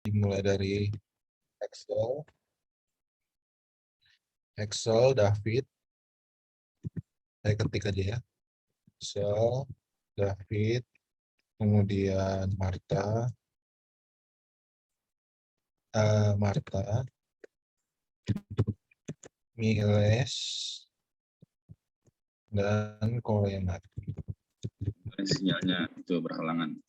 Dimulai dari Excel, David. Saya ketik aja ya. Excel, David, kemudian Marta, Miles, dan Koenat. Sinyalnya itu berhalangan.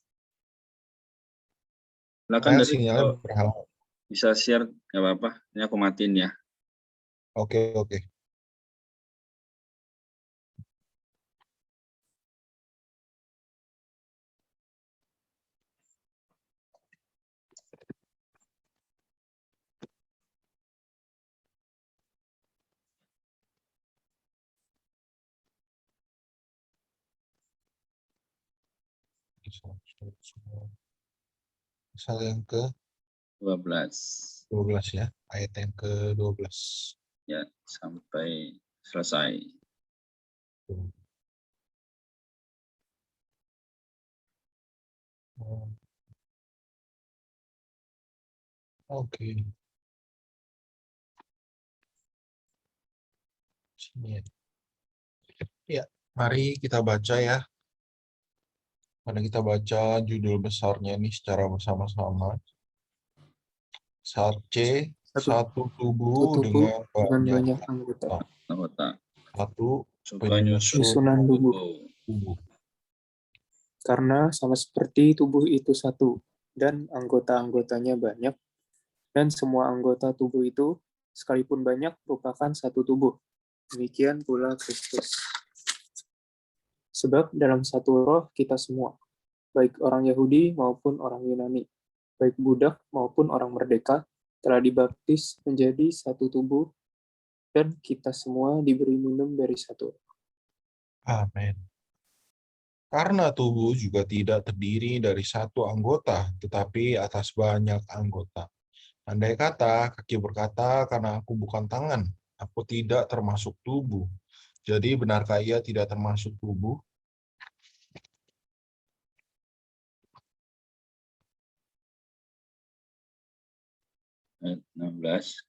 Silakan dari Sinyalnya berhalangan. Bisa share, nggak apa-apa. Ini aku matiin ya. Oke. Misal yang ke 12. 12 ya, ayat yang ke-12. Ya, sampai selesai. Oke. Ya, mari kita baca ya. Mari kita baca judul besarnya ini secara bersama-sama. C, satu tubuh dengan banyak anggota. Satu, Penyusunan tubuh. Karena sama seperti tubuh itu satu, dan anggota-anggotanya banyak, dan semua anggota tubuh itu, sekalipun banyak, merupakan satu tubuh. Demikian pula Kristus. Sebab dalam satu roh kita semua, baik orang Yahudi maupun orang Yunani, baik budak maupun orang merdeka, telah dibaptis menjadi satu tubuh, dan kita semua diberi minum dari satu. Amin. Karena tubuh juga tidak terdiri dari satu anggota, tetapi atas banyak anggota. Andai kata, kaki berkata, karena aku bukan tangan, aku tidak termasuk tubuh. Jadi benarkah ia tidak termasuk tubuh? Ayat 16.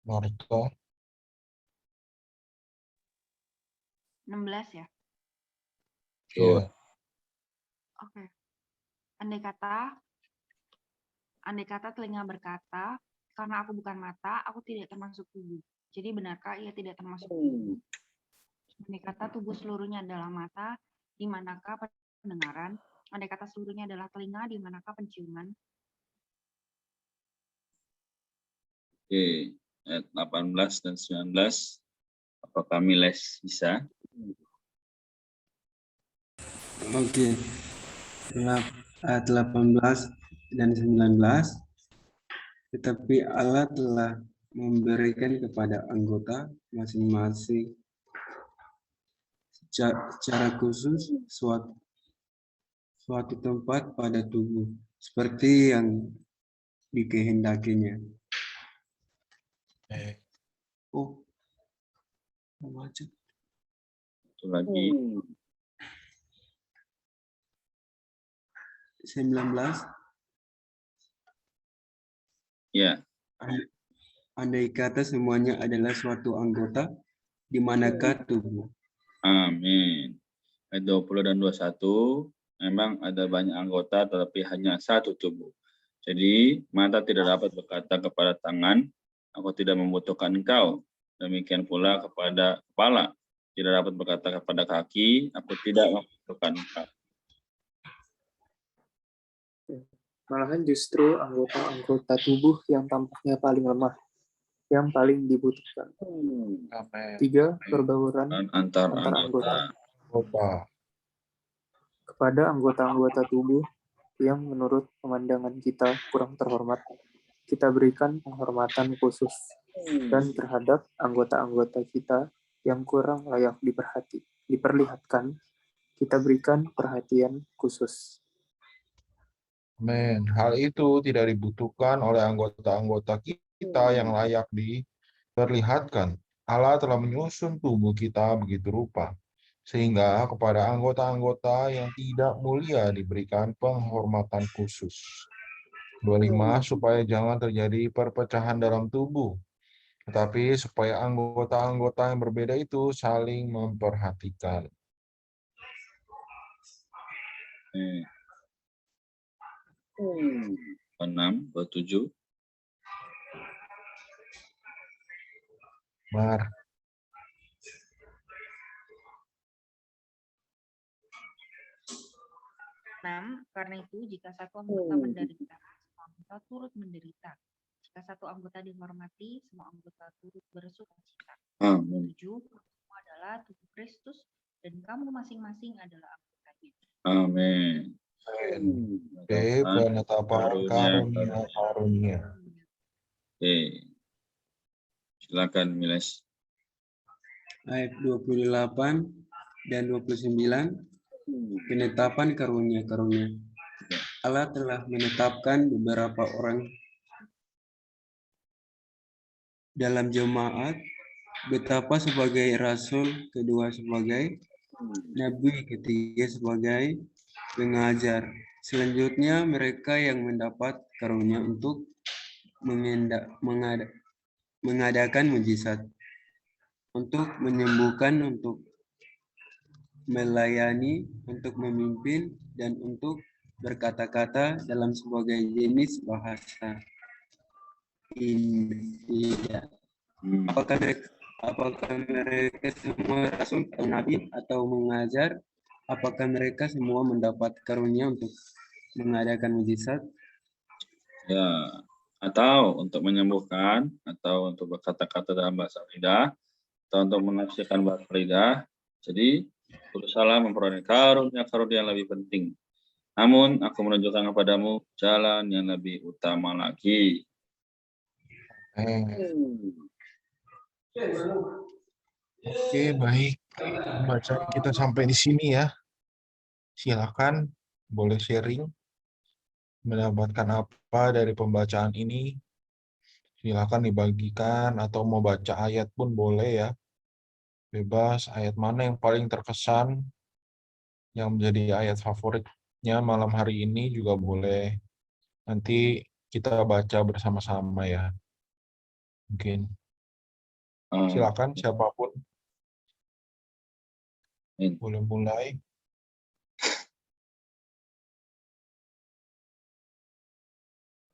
Marta. 16 ya? Iya. Oke. Andai kata telinga berkata, karena aku bukan mata, aku tidak termasuk tubuh. Jadi benarkah ia tidak termasuk tubuh? Andai kata tubuh seluruhnya adalah mata, di manakah pendengaran? Andai kata seluruhnya adalah telinga, di manakah penciuman? Oke, ayat 18 dan 19. Apakah Miles bisa? Oke. Ayat 18 dan 19. Tetapi Allah telah memberikan kepada anggota masing-masing secara khusus suatu tempat pada tubuh, seperti yang dikehendakinya. Oh, baca. Itu lagi. 19. Ya. Andai kata semuanya adalah suatu anggota, di manakah tubuh? Amin. Ayat 20 dan 21, memang ada banyak anggota tetapi hanya satu tubuh. Jadi, mata tidak dapat berkata kepada tangan, aku tidak membutuhkan engkau. Demikian pula kepada kepala, tidak dapat berkata kepada kaki, aku tidak membutuhkan engkau. Malahan justru anggota-anggota tubuh yang tampaknya paling lemah, yang paling dibutuhkan. 3. Perbauran Antar anggota. Kepada anggota-anggota tubuh yang menurut pemandangan kita kurang terhormat, kita berikan penghormatan khusus, dan terhadap anggota-anggota kita yang kurang layak diperlihatkan, kita berikan perhatian khusus. Amin. Hal itu tidak dibutuhkan oleh anggota-anggota kita yang layak diperlihatkan. Allah telah menyusun tubuh kita begitu rupa, Sehingga kepada anggota-anggota yang tidak mulia diberikan penghormatan khusus. 25, supaya jangan terjadi perpecahan dalam tubuh, tetapi supaya anggota-anggota yang berbeda itu saling memperhatikan. Hmm. 6, 27. Mar, 6, karena itu jika satu anggota menderita, semua anggota turut menderita. Jika satu anggota dihormati, semua anggota turut bersukacita. Amin. 7, semua adalah tubuh Kristus dan kamu masing-masing adalah anggotanya. Amin. Oke, penetapan karunia. Oke. Silakan Miles. Ayat 28 dan 29. Penetapan karunia-karunia. Allah telah menetapkan beberapa orang dalam jemaat, betapa sebagai rasul, kedua sebagai nabi, ketiga sebagai pengajar. Selanjutnya mereka yang mendapat karunia untuk mengadakan mujizat, untuk menyembuhkan, untuk melayani, untuk memimpin, dan untuk berkata-kata dalam sebagai jenis bahasa. India. Apakah mereka semua rasul atau nabi atau mengajar? Apakah mereka semua mendapat karunia untuk mengadakan mujizat? Ya, atau untuk menyembuhkan, atau untuk berkata-kata dalam bahasa lidah, atau untuk menafsirkan bahasa lidah. Jadi, berusaha memperoleh karunia-karunia yang lebih penting. Namun, aku menunjukkan kepadamu jalan yang lebih utama lagi. Oke, baik. Bacaan kita sampai di sini ya. Silakan, boleh sharing. Mendapatkan apa dari pembacaan ini? Silakan dibagikan atau mau baca ayat pun boleh ya. Bebas, ayat mana yang paling terkesan, yang menjadi ayat favoritnya malam hari ini juga boleh. Nanti kita baca bersama-sama ya. Mungkin. Silakan siapapun. Boleh mulai.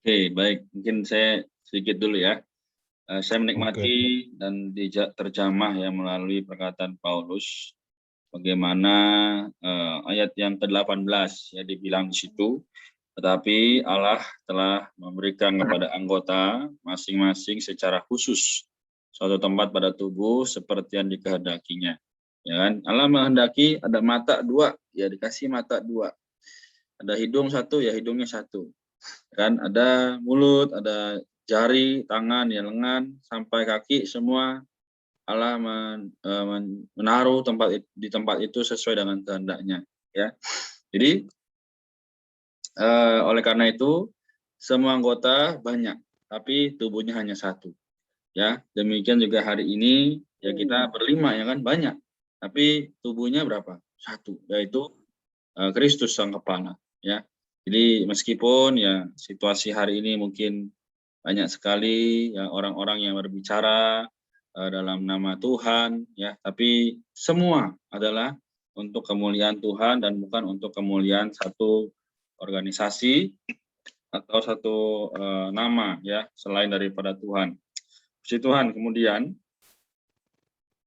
Oke, baik. Mungkin saya sedikit dulu ya. Saya menikmati dan terjamah ya melalui perkataan Paulus. Bagaimana ayat yang ke-18 ya dibilang di situ. Tetapi Allah telah memberikan kepada anggota masing-masing secara khusus suatu tempat pada tubuh seperti yang dikehendakinya. Ya kan? Allah menghendaki ada mata 2, ya dikasih mata 2. Ada hidung 1, ya hidungnya 1. Kan ada mulut, ada jari, tangan, ya lengan sampai kaki semua Allah menaruh di tempat itu sesuai dengan kehendaknya ya. Jadi oleh karena itu semua anggota banyak tapi tubuhnya hanya 1 ya. Demikian juga hari ini ya kita berlima ya kan, banyak tapi tubuhnya berapa? 1, yaitu Kristus sang kepala ya. Jadi meskipun ya situasi hari ini mungkin banyak sekali ya orang-orang yang berbicara dalam nama Tuhan ya, tapi semua adalah untuk kemuliaan Tuhan dan bukan untuk kemuliaan satu organisasi atau satu nama ya selain daripada Tuhan. Puji Tuhan. Kemudian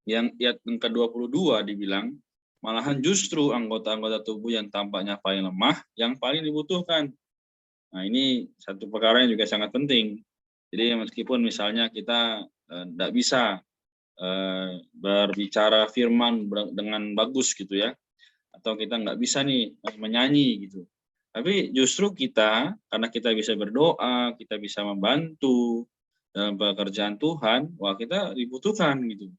yang ayat yang ke-22 dibilang malahan justru anggota-anggota tubuh yang tampaknya paling lemah yang paling dibutuhkan. Nah, ini satu perkara yang juga sangat penting. Jadi meskipun misalnya kita tidak bisa berbicara firman dengan bagus gitu ya, atau kita nggak bisa nih menyanyi gitu. Tapi justru kita, karena kita bisa berdoa, kita bisa membantu dalam pekerjaan Tuhan, wah kita dibutuhkan gitu.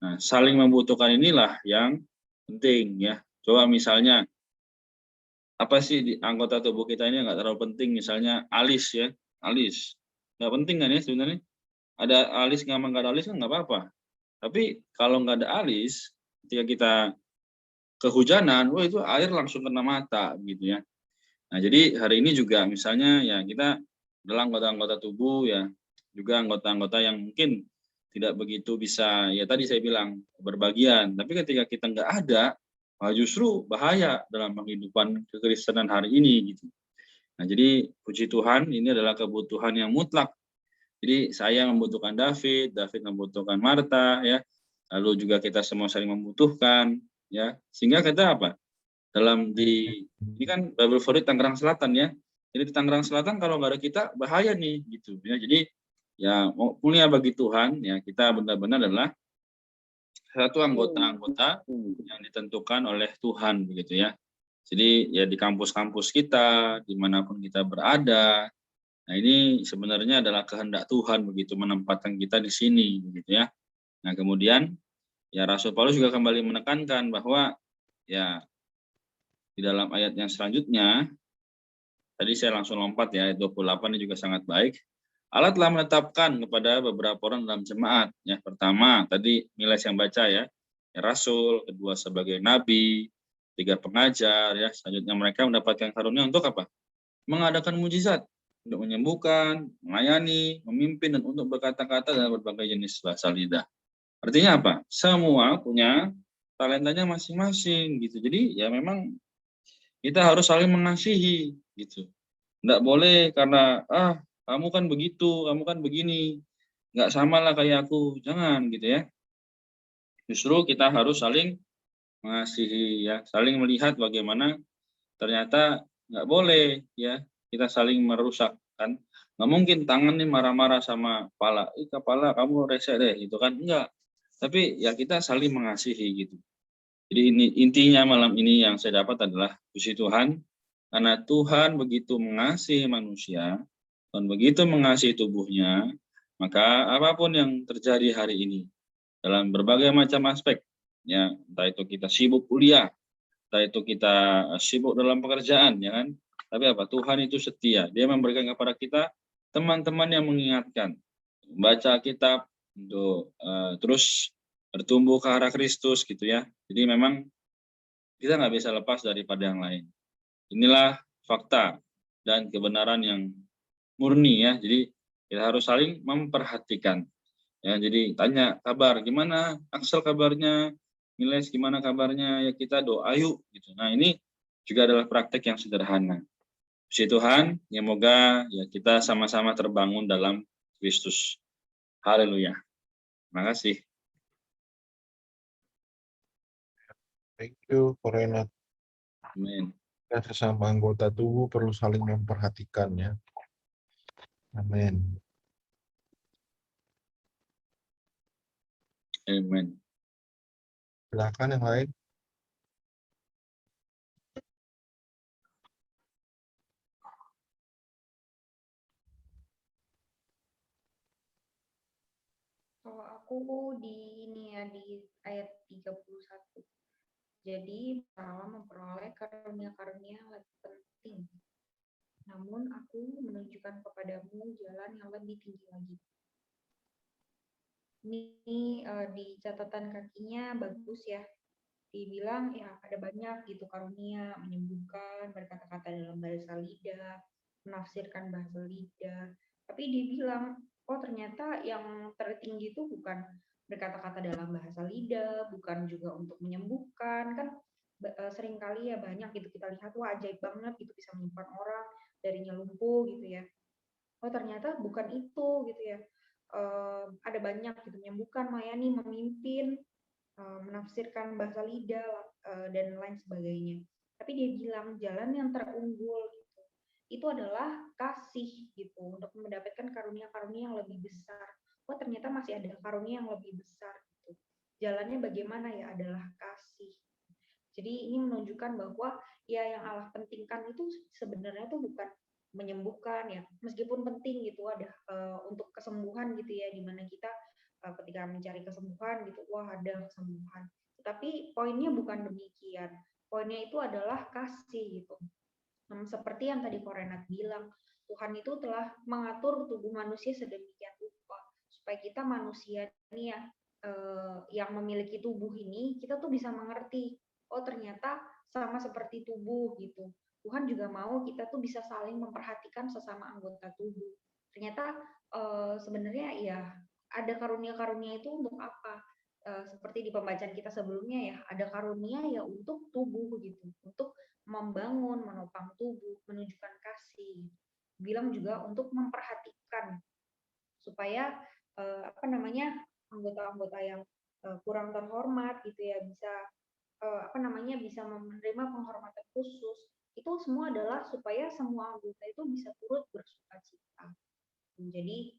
Nah, saling membutuhkan inilah yang penting ya. Coba misalnya apa sih di anggota tubuh kita ini nggak terlalu penting, misalnya alis ya, alis nggak penting kan ya sebenarnya. Ada alis nggak ada alis kan nggak apa-apa. Tapi kalau nggak ada alis, ketika kita kehujanan, wah itu air langsung kena mata gitu ya. Nah, jadi hari ini juga misalnya ya kita adalah anggota-anggota tubuh ya, juga anggota-anggota yang mungkin tidak begitu bisa, ya tadi saya bilang, berbagian. Tapi ketika kita nggak ada, justru bahaya dalam kehidupan kekristenan hari ini gitu. Nah, jadi puji Tuhan ini adalah kebutuhan yang mutlak. Jadi saya membutuhkan David, David membutuhkan Marta ya. Lalu juga kita semua saling membutuhkan ya. Sehingga kita apa? Ini kan Bible for It Tangerang Selatan ya. Jadi di Tangerang Selatan kalau nggak ada kita bahaya nih gitu ya. Jadi ya mulia bagi Tuhan ya, kita benar-benar adalah satu anggota-anggota yang ditentukan oleh Tuhan begitu ya. Jadi ya di kampus-kampus kita, dimanapun kita berada, nah ini sebenarnya adalah kehendak Tuhan begitu menempatkan kita di sini begitu ya. Nah kemudian ya Rasul Paulus juga kembali menekankan bahwa ya di dalam ayat yang selanjutnya, tadi saya langsung lompat ya, ayat 28 ini juga sangat baik. Allah telah menetapkan kepada beberapa orang dalam jemaat. Ya, pertama, tadi Miles yang baca ya, Rasul, kedua sebagai nabi, tiga pengajar, ya. Selanjutnya mereka mendapatkan karunia untuk apa? Mengadakan mujizat, untuk menyembuhkan, melayani, memimpin, dan untuk berkata-kata dalam berbagai jenis bahasa lidah. Artinya apa? Semua punya talentanya masing-masing gitu. Jadi ya memang kita harus saling mengasihi gitu. Nggak boleh karena kamu kan begitu, kamu kan begini, nggak sama lah kayak aku, jangan gitu ya. Justru kita harus saling mengasihi ya, saling melihat bagaimana ternyata nggak boleh ya kita saling merusak kan. Nggak mungkin tangan nih marah-marah sama kepala, kepala kamu rese deh gitu kan, enggak. Tapi ya kita saling mengasihi gitu. Jadi ini intinya malam ini yang saya dapat adalah puji Tuhan, karena Tuhan begitu mengasihi manusia, dan begitu mengasihi tubuhnya, maka apapun yang terjadi hari ini, dalam berbagai macam aspek, ya entah itu kita sibuk kuliah, entah itu kita sibuk dalam pekerjaan, ya kan? Tapi apa? Tuhan itu setia, Dia memberikan kepada kita teman-teman yang mengingatkan, baca kitab, untuk terus bertumbuh ke arah Kristus gitu ya. Jadi memang kita nggak bisa lepas daripada yang lain. Inilah fakta dan kebenaran yang murni ya. Jadi kita harus saling memperhatikan. Ya, jadi tanya kabar gimana, Axel kabarnya, Miles gimana kabarnya, ya kita doa yuk gitu. Nah, ini juga adalah praktek yang sederhana. Puji Tuhan, ya semoga ya kita sama-sama terbangun dalam Kristus. Haleluya. Terima kasih. Thank you, Korenat. Amin. Kita sesama anggota tubuh perlu saling memperhatikan ya. Amin. Amin. Silakan yang lain. Kalau aku di ini ya di ayat 31. Jadi Allah memperoleh karunia-karunia yang lebih penting. Namun aku menunjukkan kepadamu jalan yang lebih tinggi lagi. Ini di catatan kakinya bagus ya. Dibilang ya ada banyak gitu karunia, menyembuhkan, berkata-kata dalam bahasa lidah, menafsirkan bahasa lidah. Tapi dibilang, oh ternyata yang tertinggi itu bukan berkata-kata dalam bahasa lidah, bukan juga untuk menyembuhkan. Kan seringkali ya banyak gitu kita lihat, wah ajaib banget gitu bisa menyembuhkan orang darinya lumpuh gitu ya. Oh ternyata bukan itu gitu ya. Ada banyak gitu menyembuhkan, melayani, memimpin, menafsirkan bahasa lidah dan lain sebagainya. Tapi dia bilang jalan yang terunggul gitu. Itu adalah kasih gitu untuk mendapatkan karunia-karunia yang lebih besar. Oh ternyata masih ada karunia yang lebih besar gitu. Jalannya bagaimana ya adalah kasih. Jadi ini menunjukkan bahwa ya yang Allah pentingkan itu sebenarnya itu bukan menyembuhkan ya, meskipun penting gitu ada untuk kesembuhan gitu ya, dimana kita ketika mencari kesembuhan gitu, wah ada kesembuhan. Tapi poinnya bukan demikian. Poinnya itu adalah kasih gitu. Seperti yang tadi Korenat bilang, Tuhan itu telah mengatur tubuh manusia sedemikian rupa supaya kita manusia ini ya yang memiliki tubuh ini kita tuh bisa mengerti oh ternyata sama seperti tubuh gitu. Tuhan juga mau kita tuh bisa saling memperhatikan sesama anggota tubuh. Ternyata sebenarnya ya ada karunia-karunia itu untuk apa? Seperti di pembacaan kita sebelumnya ya, ada karunia ya untuk tubuh gitu, untuk membangun, menopang tubuh, menunjukkan kasih. Bilang juga untuk memperhatikan supaya apa namanya anggota-anggota yang kurang terhormat gitu ya bisa apa namanya bisa menerima penghormatan khusus. Itu semua adalah supaya semua anggota itu bisa turut bersukacita. Jadi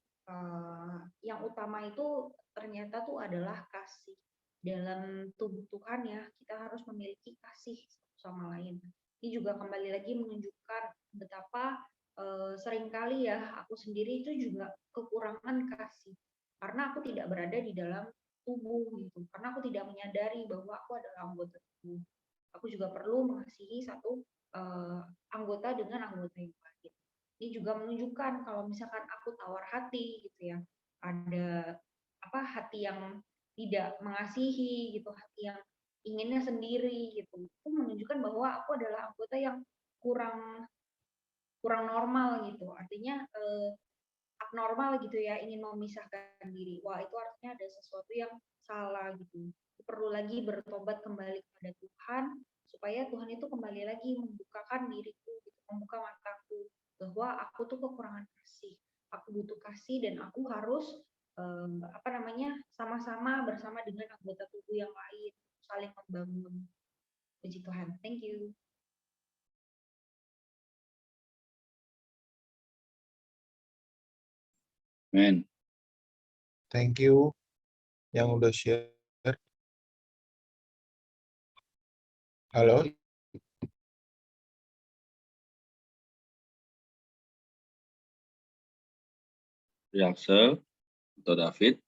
yang utama itu ternyata tuh adalah kasih. Dalam tubuh Tuhan ya, kita harus memiliki kasih satu sama lain. Ini juga kembali lagi menunjukkan betapa seringkali ya aku sendiri itu juga kekurangan kasih. Karena aku tidak berada di dalam tubuh gitu. Karena aku tidak menyadari bahwa aku adalah anggota tubuh. Aku juga perlu mengasihi satu anggota dengan anggota yang lain. Ini juga menunjukkan kalau misalkan aku tawar hati gitu ya, ada apa hati yang tidak mengasihi gitu, hati yang inginnya sendiri gitu, itu menunjukkan bahwa aku adalah anggota yang kurang kurang normal gitu, artinya abnormal gitu ya, ingin memisahkan diri. Wah itu artinya ada sesuatu yang salah gitu. Perlu lagi bertobat kembali kepada Tuhan supaya Tuhan itu kembali lagi membukakan diriku, gitu, membuka mataku bahwa aku tuh kekurangan kasih, aku butuh kasih dan aku harus apa namanya sama-sama bersama dengan anggota tubuh yang lain saling membangun. Puji Tuhan. Thank you. Amen. Thank you yang udah share. Halo, Yaxel atau David.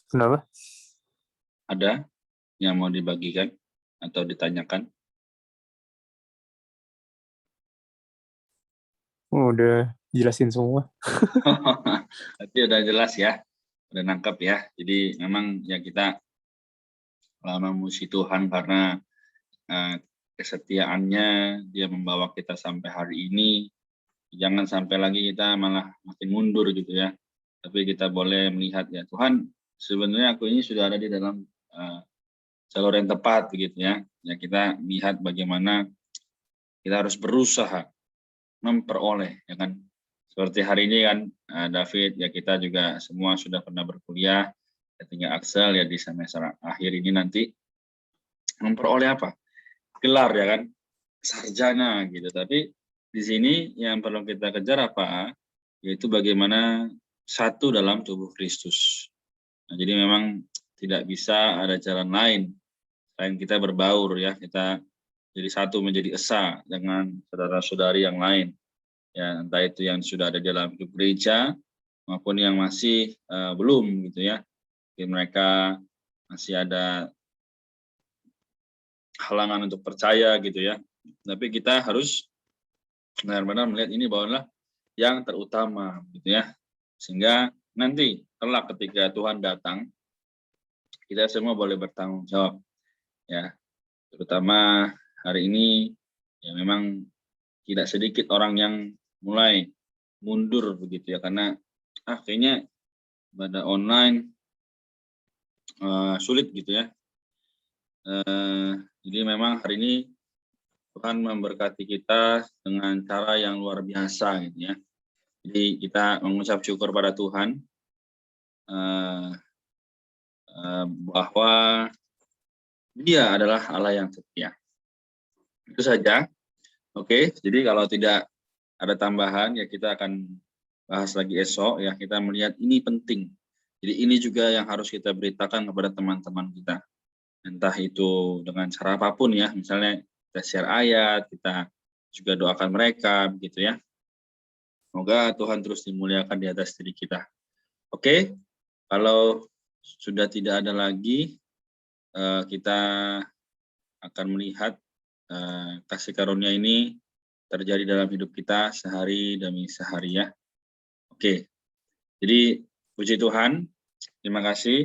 Kenapa? Ada yang mau dibagikan atau ditanyakan? Oh, udah jelasin semua. Tapi udah jelas ya, udah nangkep ya. Jadi memang ya kita memuji Tuhan karena kesetiaannya, dia membawa kita sampai hari ini. Jangan sampai lagi kita malah makin mundur gitu ya. Tapi kita boleh melihat ya, Tuhan sebenarnya aku ini sudah ada di dalam jalur yang tepat begitu ya. Ya kita lihat bagaimana kita harus berusaha memperoleh ya kan. Seperti hari ini kan David ya kita juga semua sudah pernah berkuliah. Ya, tinggal Axel ya di semester akhir ini nanti memperoleh apa? Gelar ya kan, sarjana gitu. Tapi di sini yang perlu kita kejar apa? Yaitu bagaimana satu dalam tubuh Kristus. Nah, jadi memang tidak bisa ada jalan lain selain kita berbaur ya, kita jadi satu menjadi esa dengan saudara-saudari yang lain. Ya, entah itu yang sudah ada di dalam hidup gereja maupun yang masih belum gitu ya. Jadi mereka masih ada halangan untuk percaya gitu ya. Tapi kita harus benar-benar melihat ini bahwa yang terutama gitu ya. Sehingga nanti kelak ketika Tuhan datang, kita semua boleh bertanggung jawab ya. Terutama hari ini ya memang tidak sedikit orang yang mulai mundur begitu ya karena kayaknya pada online sulit gitu ya. Jadi memang hari ini Tuhan memberkati kita dengan cara yang luar biasa gitu ya. Jadi kita mengucap syukur pada Tuhan bahwa Dia adalah Allah yang setia. Itu saja. Oke, jadi kalau tidak ada tambahan ya kita akan bahas lagi esok ya. Kita melihat ini penting. Jadi ini juga yang harus kita beritakan kepada teman-teman kita. Entah itu dengan cara apapun ya, misalnya kita share ayat, kita juga doakan mereka begitu ya. Semoga Tuhan terus dimuliakan di atas diri kita. Oke, kalau sudah tidak ada lagi, kita akan melihat kasih karunia ini terjadi dalam hidup kita sehari demi sehari ya. Oke, jadi puji Tuhan, terima kasih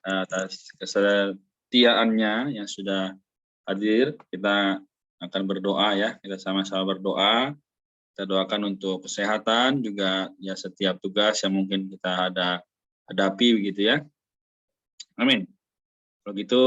atas kesetiaannya yang sudah hadir. Kita akan berdoa ya, kita sama-sama berdoa. Kita doakan untuk kesehatan juga ya, setiap tugas yang mungkin kita hadapi begitu ya. Amin. Kalau gitu